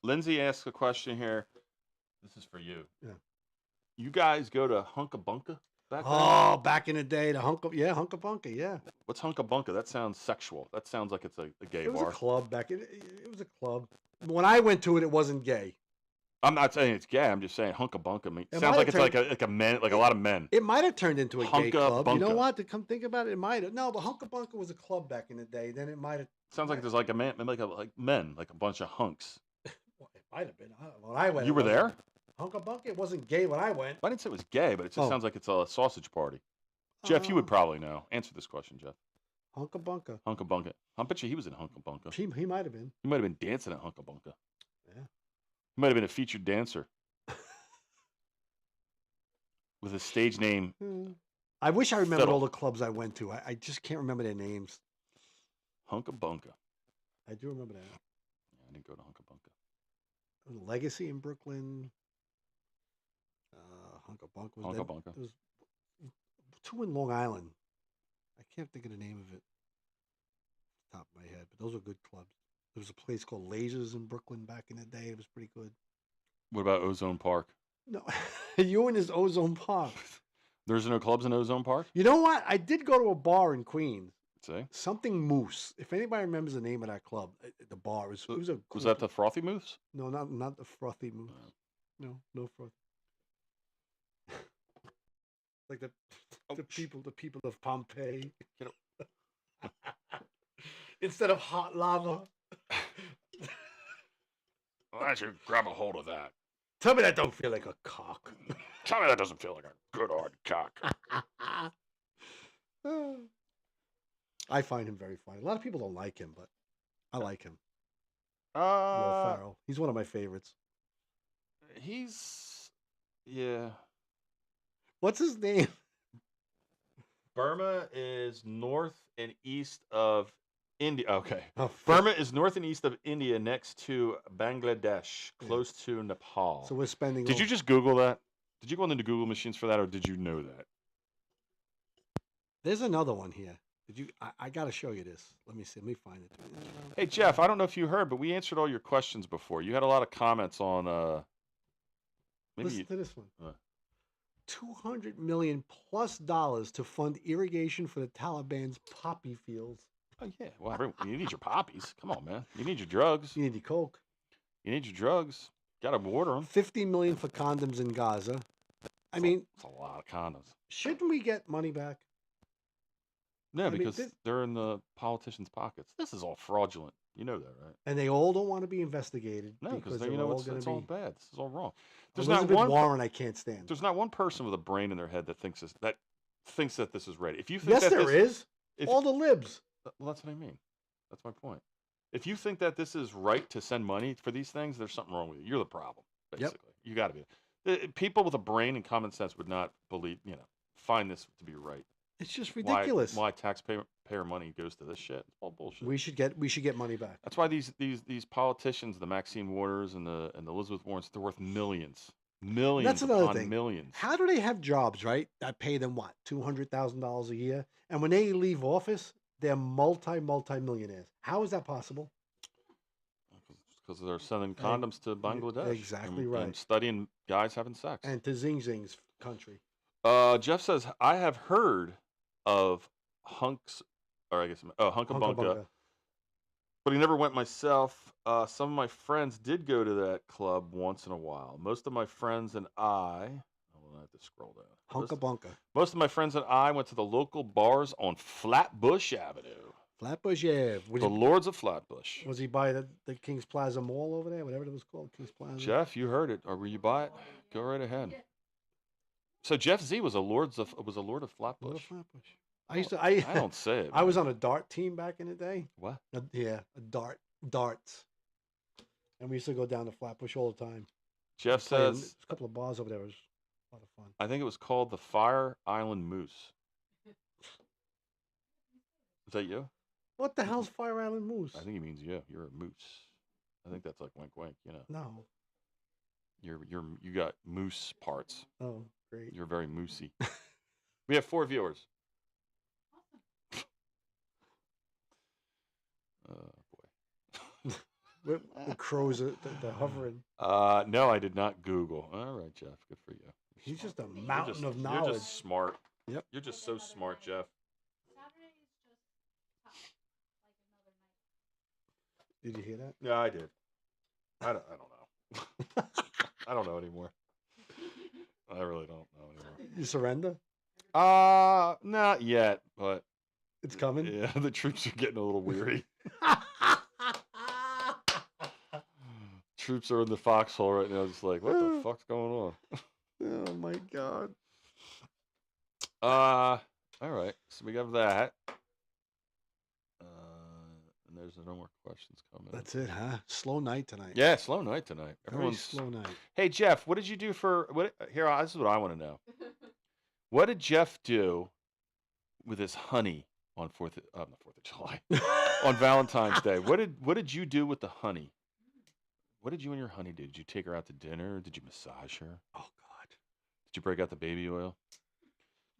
Lindsay asks a question here. This is for you. Yeah. You guys go to Hunka Bunka back then? Oh, back in the day, the Hunka Bunka, yeah. What's Hunka Bunka? That sounds sexual. That sounds like it's a gay It was bar. a club back in. It was a club. When I went to it, it wasn't gay. I'm not saying it's gay. I'm just saying Hunka Bunka. It Sounds like might it's have like a men, like a lot of men. It might have turned into a gay Hunka club. You know Bunka. what? To come think about it, it might have. No, but Hunka Bunka was a club back in the day. Then it might have. Sounds like there's like a man, like men, like a bunch of hunks. Well, it might have been. When I went, You it were wasn't- there? Hunka Bunka. It wasn't gay when I went. I didn't say it was gay, but it just Oh. sounds like it's a sausage party. Jeff, you would Oh. probably know. Answer this question, Jeff. Hunka Bunka. Hunka Bunka. I bet you he was in Hunka Bunka. He might have been. He might have been dancing at Hunka Bunka. Yeah. He might have been a featured dancer with a stage name. I wish I remembered all Fiddle. the clubs I went to. I just can't remember their names. Hunka Bunka. I do remember that. Yeah, I didn't go to Hunka Bunka. Legacy in Brooklyn. Hunka Bunka was Hunka there. Bunka. There was two in Long Island. I can't think of the name of it. Top of my head, but those were good clubs. There was a place called Lasers in Brooklyn back in the day. It was pretty good. What about Ozone Park? No, you in this Ozone Park. There's no clubs in Ozone Park? You know what? I did go to a bar in Queens. See? Something Moose. If anybody remembers the name of that club, the bar it was a. Was cool that the Frothy Moose? No, not the Frothy Moose. No frothy. Like the people of Pompeii. Get Instead of hot lava. Why don't you grab a hold of that? Tell me that don't feel like a cock. Tell me that doesn't feel like a good hard cock. I find him very funny. A lot of people don't like him, but I like him. Will Ferrell. He's one of my favorites. Yeah. What's his name? Burma is north and east of India. Okay. Oh, Burma is north and east of India, next to Bangladesh, Yeah. close to Nepal. So we're spending. Did you just Google that? Did you go into Google machines for that, or did you know that? There's another one here. Did you? I got to show you this. Let me see. Let me find it. Hey Jeff, I don't know if you heard, but we answered all your questions before. You had a lot of comments on. Maybe Listen you, to this one. What? $200 million plus to fund irrigation for the Taliban's poppy fields. oh yeah, well you need your poppies. Come on, man. You need your drugs. You need the coke. You need your drugs. Got to water them. $50 million for condoms in Gaza. I mean, it's a lot of condoms. shouldn't we get money back? No, I mean, because they're in the politicians' pockets. This is all fraudulent. You know that, right? And they all don't want to be investigated. No, because they're you know all it's gonna all be. bad. This is all wrong. Elizabeth Warren, I can't stand. There's not one person with a brain in their head that thinks this is right. If you think Yes, that there is. if- All the libs. well, that's what I mean. That's my point. If you think that this is right to send money for these things, there's something wrong with you. You're the problem, Yep. basically. You got to be. People with a brain and common sense would not find this to be right. It's just ridiculous. Why taxpayer money goes to this shit? It's all bullshit. We should get money back. That's why these politicians, the Maxine Waters and the Elizabeth Warrens, they're worth millions another upon thing. millions. How do they have jobs, right? That pay them what, $200,000 a year, and when they leave office, they're multi-millionaires. How is that possible? Because they're sending condoms to Bangladesh. exactly and right. studying guys having sex. And to Zing Zing's country. Jeff says, I have heard of Hunka Bunka, but he never went myself. Some of my friends did go to that club once in a while. Most of my friends and I have to scroll down. Hunka Bunka. Most of my friends and I went to the local bars on Flatbush Avenue. Flatbush, yeah. The Lords of Flatbush. Was he by the Kings Plaza Mall over there, whatever it was called, Kings Plaza? Jeff, you heard it. Or were you buy it? Go right ahead. So Jeff Z was a Lord of Lord Flatbush. of Flatbush. I don't say it. I was man. on a dart team back in the day. What? Yeah, darts, and we used to go down to Flatbush all the time. Jeff Play in- says, there's a couple of bars over there. It was a lot of fun. I think it was called the Fire Island Moose. Is that you? What the hell's Fire Island Moose? I think he means you. You're a moose. I think that's like wink wink. You know, No. you got moose parts. Oh, great. You're very moosey. We have 4 viewers. Boy. What crows are they're hovering? No, I did not Google. All right, Jeff. Good for you. He's just a You're mountain just- of You're knowledge. just smart. Yep. You're just so smart, Jeff. Saturday is just tough, like another night. Did you hear that? Yeah, I did. I don't know. I don't know anymore. I really don't know anymore. You surrender? Not yet, but It's coming. yeah, the troops are getting a little weary. Troops are in the foxhole right now, just like, what the fuck's going on? Oh my god. All right, so we got that. And there's no more questions coming. That's it, huh? Slow night tonight. Yeah, slow night tonight. Very Everyone's slow night. Hey Jeff, what did you do for what? Here, this is what I want to know. What did Jeff do with his honey on not 4th of July, on Valentine's Day? What did you do with the honey? What did you and your honey do? Did you take her out to dinner? Did you massage her? Oh god. Did you break out the baby oil?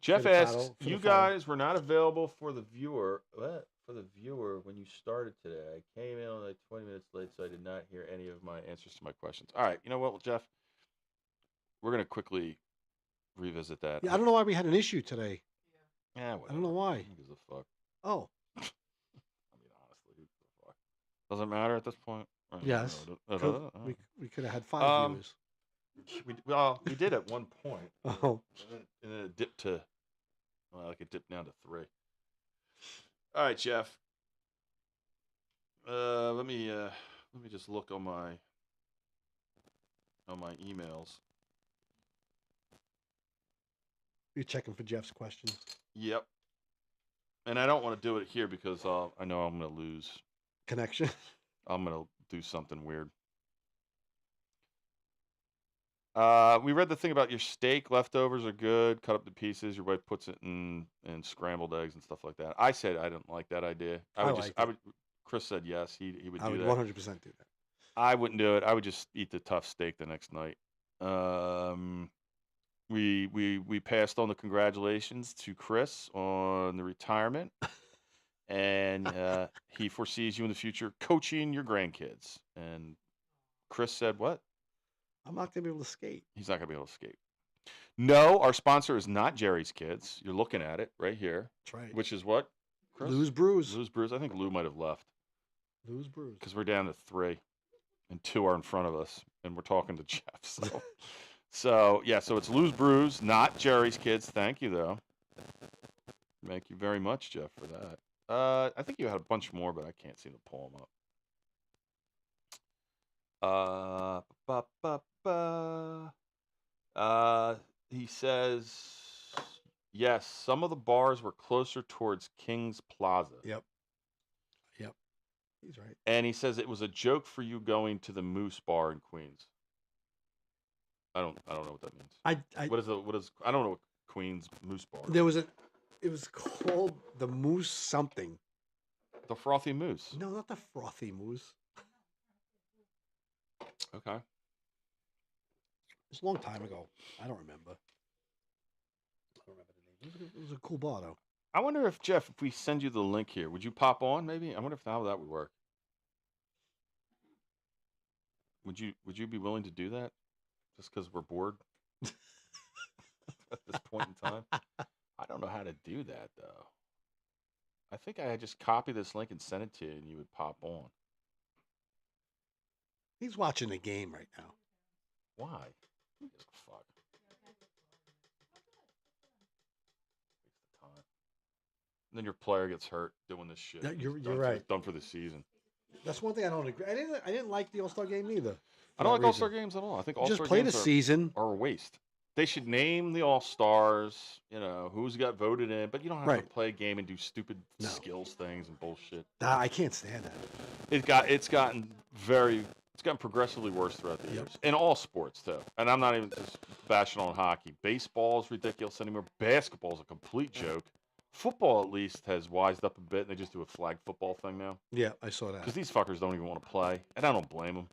Jeff the asks, paddle, for the you fire. guys were not available for the viewer. What? For the viewer when you started today. I came in like 20 minutes late, so I did not hear any of my answers to my questions. All right, you know what, well, Jeff? We're going to quickly revisit that. Yeah, I don't know why we had an issue today. Yeah, I don't know why. Who gives a fuck? Oh, I mean, honestly, who gives a fuck? Doesn't matter at this point. yes. We could have had 5 Um, viewers. We did at one point. Oh, And then it dipped to, like it dipped down to 3. All right, Jeff. Let me just look on my emails. you're checking for Jeff's questions. Yep. And I don't want to do it here because I know I'm going to lose. Connection. I'm going to do something weird. We read the thing about your steak leftovers are good. Cut up the pieces. Your wife puts it in scrambled eggs and stuff like that. I said I didn't like that idea. I liked it. Chris said yes. He would I do would that. 100% do that. I wouldn't do it. I would just eat the tough steak the next night. We passed on the congratulations to Chris on the retirement, and he foresees you in the future coaching your grandkids. And Chris said, "What? I'm not gonna be able to skate. He's not gonna be able to skate." No, our sponsor is not Jerry's Kids. You're looking at it right here, That's right. which is what? Chris? Lose Brews. Lou's Brews. I think Lou might have left Lose Brews. because we're down to 3, and 2 are in front of us, and we're talking to Jeff. So, so it's Lou's Brews, not Jerry's Kids. Thank you, though. Thank you very much, Jeff, for that. I think you had a bunch more, but I can't seem to pull them up. He says, yes, some of the bars were closer towards King's Plaza. Yep. He's right. And he says it was a joke for you going to the Moose Bar in Queens. I don't know what that means. I I don't know what Queens Moose Bar. there was it was called the Moose something. The Frothy Moose. No, not the Frothy Moose. Okay. It's a long time ago. I don't remember. I don't remember the name. It was a cool bar though. I wonder if Jeff, if we send you the link here, would you pop on? Maybe. I wonder how that would work. Would you be willing to do that? Just because we're bored at this point in time? I don't know how to do that though. I think I just copy this link and send it to you, and you would pop on. He's watching the game right now. Why? Who gives a fuck? Waste of time. then your player gets hurt doing this shit. Yeah, and you're he's done right. done for the season. That's one thing I don't agree. I didn't like the All-Star game either. I don't like All-Star games at all. I think Just All-Star play the games season. are a waste. They should name the All-Stars, who's got voted in, but you don't have to Right. play a game and do stupid No. skills things and bullshit. Nah, I can't stand that. It's gotten progressively worse throughout the years. In all sports too. And I'm not even just bashing on hockey. Baseball is ridiculous anymore. Basketball is a complete joke. Football at least has wised up a bit and they just do a flag football thing now. Yeah, I saw that. Because these fuckers don't even want to play. And I don't blame them.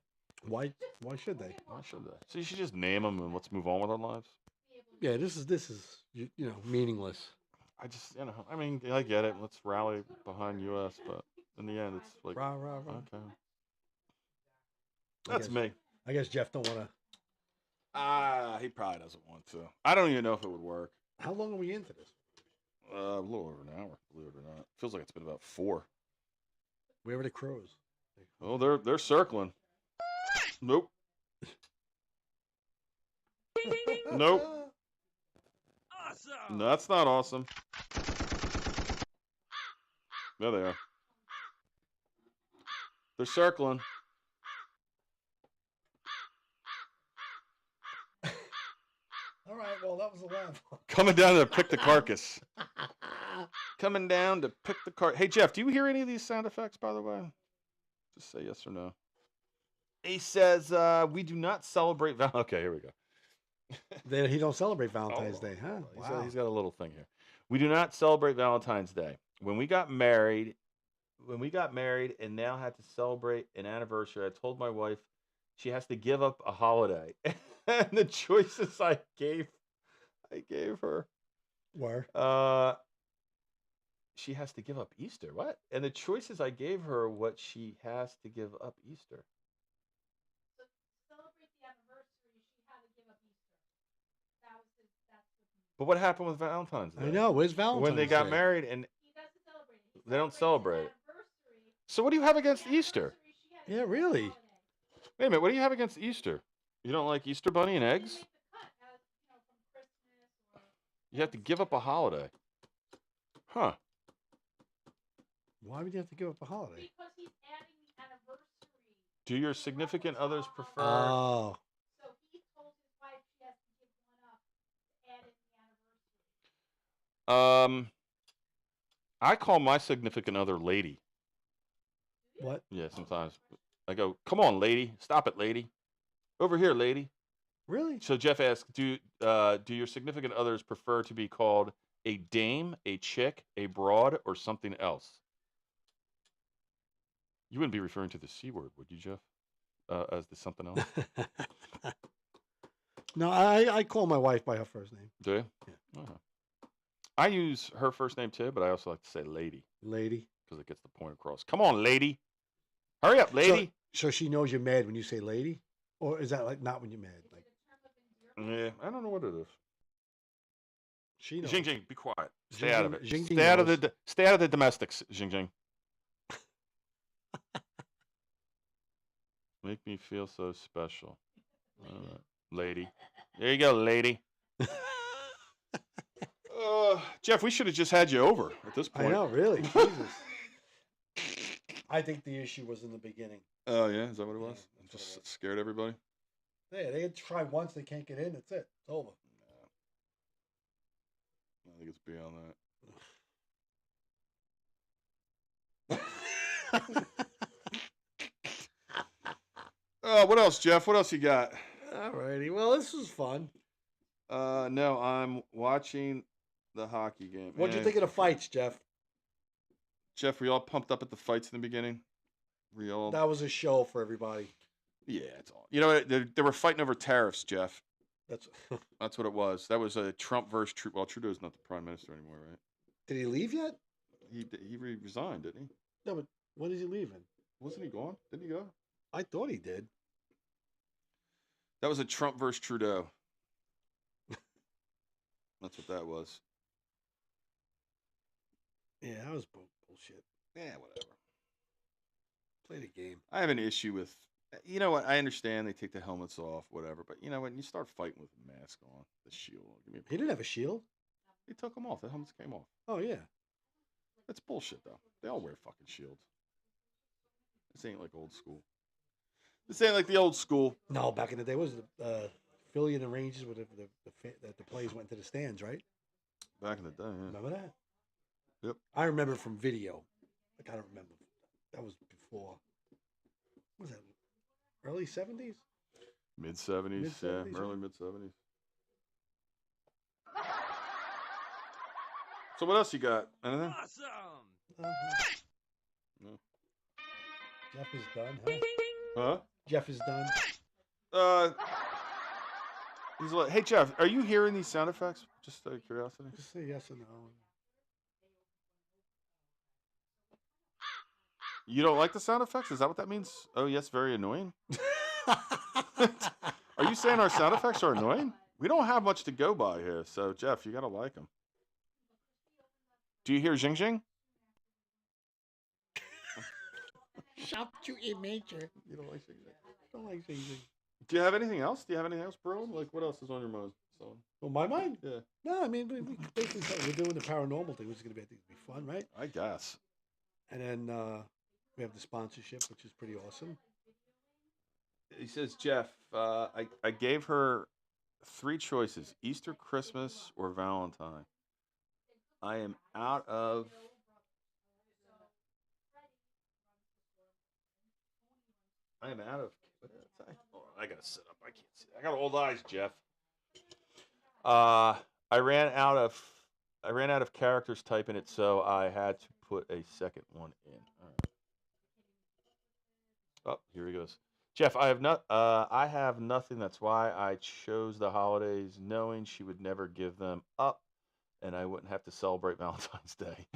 Why should they? Why should they? So you should just name them and let's move on with our lives. Yeah, this is meaningless. I just, I get it. Let's rally behind U.S., but in the end, it's like, Rah, rah, rah. okay. I That's guess- me. I guess Jeff don't want to. He probably doesn't want to. I don't even know if it would work. How long are we into this? A little over an hour, believe it or not. Feels like it's been about 4. Where are the crows? Oh, they're circling. Nope. Nope. Awesome. No, that's not awesome. There they are. They're circling. All right, well, that was the laugh. Coming down to pick the carcass. Coming down to pick the car. Hey, Jeff, do you hear any of these sound effects, by the way? Just say yes or no. He says, we do not celebrate Okay, here we go. He don't celebrate Valentine's Day, huh? He's got a little thing here. We do not celebrate Valentine's Day. When we got married and now had to celebrate an anniversary, I told my wife she has to give up a holiday. And the choices I gave her. Where? She has to give up Easter. What? And the choices I gave her, what she has to give up Easter. So to celebrate the anniversary, she had to give up Easter. That's what But what happened with Valentine's Day? I know. Where's Valentine's When they got Day? married, and he doesn't celebrate it. He They don't celebrates celebrate the it. anniversary. so what do you have against The Easter? anniversary, she had to Yeah, give up the really? holiday. Wait a minute. What do you have against Easter? You don't like Easter bunny and She eggs? didn't make the cut as, from Christmas or You have to give up a holiday. Huh. Why would you have to give up a holiday? because he's adding the anniversary. Do your significant others prefer? Oh, So he told his wife she has to give one up to add in the anniversary. I call my significant other lady. what? Yeah, sometimes I go, "Come on, lady, stop it, lady, over here, lady." Really? So Jeff asks, do your significant others prefer to be called a dame, a chick, a broad, or something else? You wouldn't be referring to the C word, would you, Jeff? As the something else? No, I call my wife by her first name, Do you? Yeah. Uh-huh. I use her first name too, but I also like to say lady lady. because it gets the point across. Come on, lady. Hurry up, lady. So she knows you're mad when you say lady, or is that like not when you're mad? Like Yeah, I don't know what it is. she knows. Jing Jing, be quiet. Stay Jing out of Jing- it. Jing Jing Stay out of knows. stay out of the domestics, Jing Jing. Make me feel so special. All right. Lady. There you go, lady. Jeff, we should have just had you over at this I point. know, really. Jesus. I think the issue was in the beginning. Oh, yeah? Is that what it Yeah, was? that's what it Just was. scared everybody? Yeah, they had tried once, they can't get in. That's it. It's over. I think it's beyond that. What else, Jeff? What else you got? Alrighty. Well, this was fun. No, I'm watching the hockey game. What'd you Eh, think of the fights, Jeff? Jeff, were you all pumped up at the fights in the beginning? Were you all... That was a show for everybody. Yeah, it's all... You know, they were fighting over tariffs, Jeff. That's. That's what it was. That was a Trump versus Trudeau. Well, Trudeau's not the prime minister anymore, right? Did he leave yet? He resigned, didn't he? No, but when is he leaving? Wasn't he gone? Didn't he go? I thought he did. That was a Trump versus Trudeau. That's what that was. Yeah, that was bullshit. Yeah, whatever. Play the game. I have an issue with... You know what? I understand they take the helmets off, whatever. But you know when you start fighting with a mask on, the shield... Give me a He didn't have a shield. He took them off. The helmets came off. Oh yeah. That's bullshit, though. They all wear fucking shields. This ain't like old school. This ain't like the old school. No, back in the day, was the Philly and the Rangers where the players went to the stands, right? Back in the day, yeah. Remember that? Yep. I remember from video. Like, I don't remember. That was before. What was that? Early 70s? Mid 70s, yeah, Mid-70s, early mid 70s. So what else you got? Anything? Awesome! No. Jeff is done, huh? Huh? Jeff is done. He's like, hey Jeff, are you hearing these sound effects? Just out of curiosity. Just say yes or no. You don't like the sound effects? Is that what that means? Oh yes, very annoying. Are you saying our sound effects are annoying? We don't have much to go by here, so Jeff, you gotta like them. Do you hear Jing Jing? Shop to a major. You don't like Jing Jing? Don't like anything. Do you have anything else? Do you have anything else brewing? Like what else is on your mind? So, Well, my mind? yeah, No, I mean, we basically said we're doing the paranormal thing, which is going to be, I think, be fun, right? I guess. And then we have the sponsorship, which is pretty awesome. He says, Jeff, I gave her 3 choices: Easter, Christmas, or Valentine. I am out of. I am out of. Oh, I gotta sit up. I can't see. I got old eyes, Jeff. I ran out of characters typing it, so I had to put a second one in. All right. Oh, here he goes. Jeff, I have nothing. That's why I chose the holidays, knowing she would never give them up, and I wouldn't have to celebrate Valentine's Day.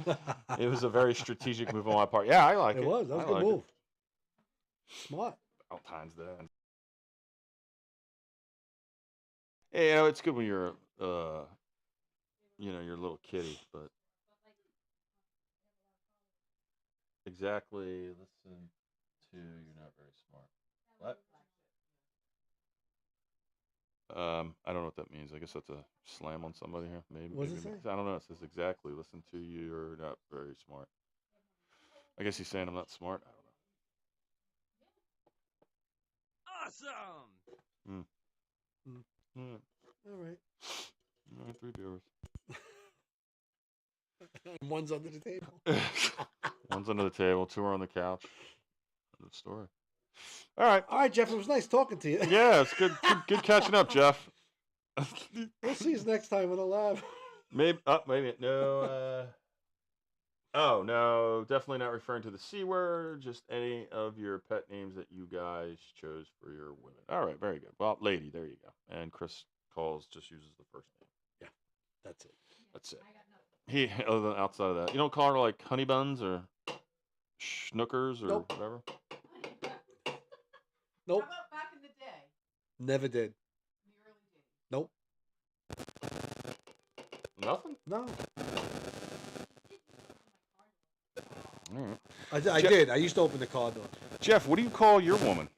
It was a very strategic move on my part. Yeah, I like it. It was. That was I a good like it. move. Smart. Valentine's Day. Hey, you know, it's good when you're, you're a little kitty, but exactly. Listen to. You're not very smart. What? I don't know what that means. I guess that's a slam on somebody here. Maybe. What does it maybe. say? I don't know. It says exactly. Listen to you. You're not very smart. I guess he's saying I'm not smart. I don't know. Awesome! Yeah. All right. 3 viewers. And one's under the table. One's under the table. 2 are on the couch. End of story. All right. All right, Jeff. It was nice talking to you. Yeah, it's good catching up, Jeff. We'll see you next time in the lab. Maybe. Maybe no. Oh no, definitely not referring to the C word. Just any of your pet names that you guys chose for your women. All right, very good. Well, lady, there you go. And Chris calls just uses the first name. That's it. That's it. He other than outside of that, you don't call her like honey buns or schnookers or Nope. whatever. Nope. How about back in the day? Never did. In the early days? Nope. Nothing. No. All right. I did. I used to open the car door. Jeff, what do you call your woman?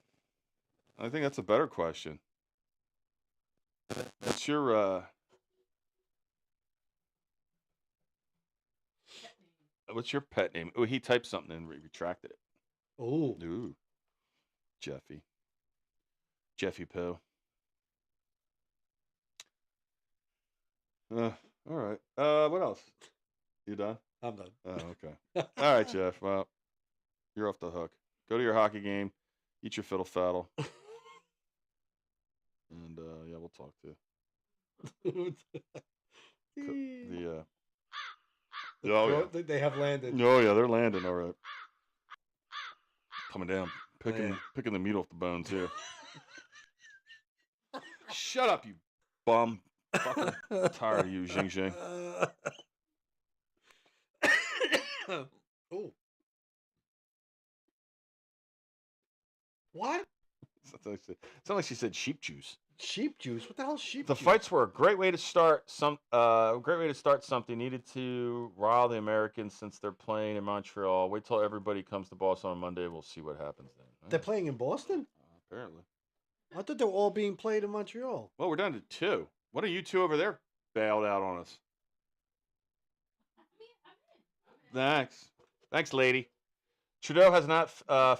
I think that's a better question. What's your what's your pet name? Oh, he typed something and retracted it. Oh. Ooh. Jeffy Pooh. All right. What else? You done? I'm done. Oh, okay. All right, Jeff. Well, you're off the hook. Go to your hockey game. Eat your fiddle faddle. And yeah, we'll talk to you. Oh yeah. They have landed. Oh yeah, they're landing all right. Coming down, picking the meat off the bones here. Shut up, you bum. Fucker. I'm tired of you, Jing Jing. Oh. What? Sounded like she said sheep juice. Sheep juice? What the hell is sheep The juice? fights were a great way to start something. Needed to rile the Americans since they're playing in Montreal. Wait till everybody comes to Boston on Monday. We'll see what happens then. They're playing in Boston? Apparently. I thought they were all being played in Montreal. Well, we're down to 2. What are you 2 over there bailed out on us? Thanks, lady. Trudeau has not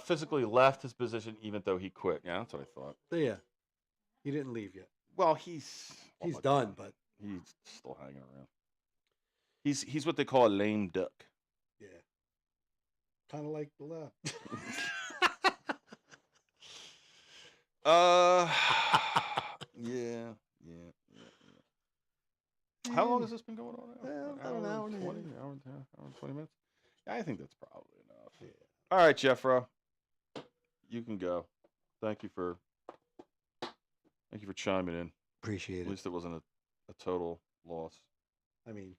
physically left his position, even though he quit. Yeah, that's what I thought. Yeah. He didn't leave yet. Well, he's Done, but he's still hanging around. He's what they call a lame duck. yeah. Kind of like the lab. Yeah. How long has this been going on now? About an hour and a half. 20, hour and 20 minutes? Yeah, I think that's probably enough. Yeah. All right, Jeffro. You can go. Thank you for chiming in. Appreciate At it. least it wasn't a total loss. I mean,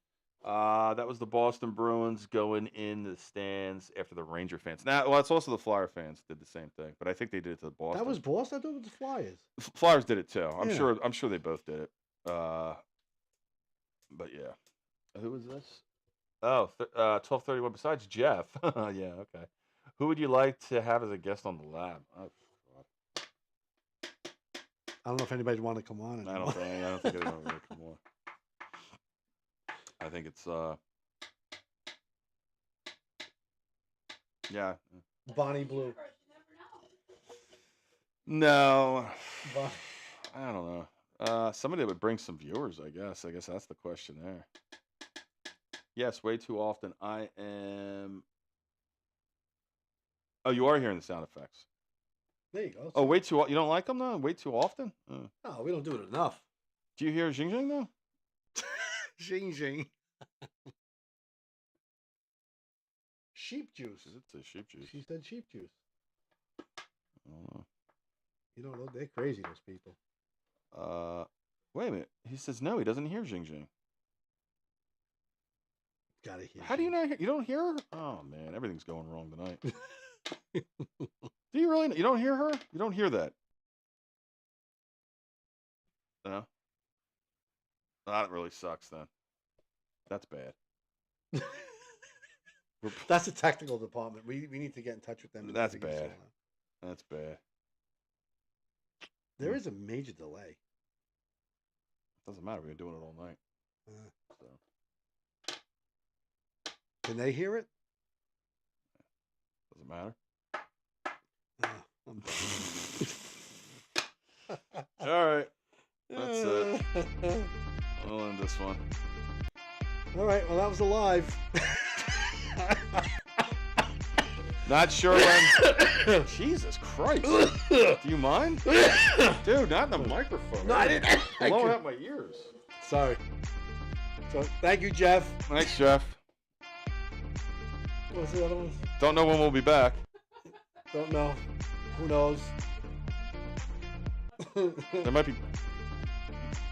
That was the Boston Bruins going in the stands after the Ranger fans. Now, well, it's also the Flyer fans did the same thing, but I think they did it to the Boston. that was Boston. I thought it was the Flyers. Flyers did it too. I'm Yeah. sure they both did it. But yeah, who was this? Oh, 12:31. Besides Jeff, yeah, okay. Who would you like to have as a guest on the lab? Oh, God. I don't know if anybody'd want to come on. I don't think anyone will come on. I think it's yeah. Bonnie Blue. You never know. No, Bon- I don't know. Somebody that would bring some viewers, I guess. I guess that's the question there. Yes, way too often. I am. Oh, you are hearing the sound effects. There you go. Oh, way too. You don't like them though? Way too often. No, we don't do it enough. Do you hear Xing Xing though? Xing Xing. Sheep juice. It's a sheep juice. She said sheep juice. I don't know. You don't know. They're crazy, those people. Wait a minute. He says no. He doesn't hear Xing Xing. Gotta hear. How do you Xing. not hear? You don't hear her? Oh man, everything's going wrong tonight. Do you really? You don't hear her? You don't hear that? No. That really sucks. Then. That's bad. That's the technical department. We need to get in touch with them. and That's figure this bad. all out. That's bad. There is a major delay. Doesn't matter. We've been doing it all night. Uh, So Can they hear it? doesn't matter. I'm All right. That's it. We'll end this one. All right. Well, that was alive. Not sure when. Jesus Christ. Do you mind? Dude, not in the microphone. No, I didn't. Blowing out my ears. Sorry. So, thank you, Jeff. Thanks, Jeff. What's the other one? Don't know when we'll be back. Don't know. Who knows? There might be.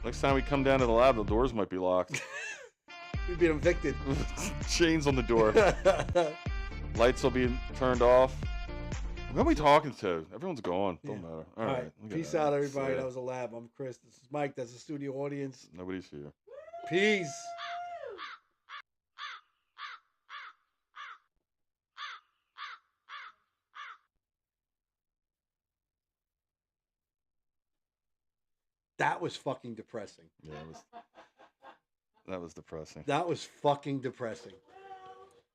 Next time we come down to the lab, the doors might be locked. We've been evicted. Chains on the door. Lights will be turned off. Who are we talking to? Everyone's gone. Don't matter. All right. look at Peace that. out, everybody. So, That was a lab. I'm Chris. This is Mike. That's the studio audience. Nobody's here. Peace. That was fucking depressing. Yeah, that was depressing. That was fucking depressing.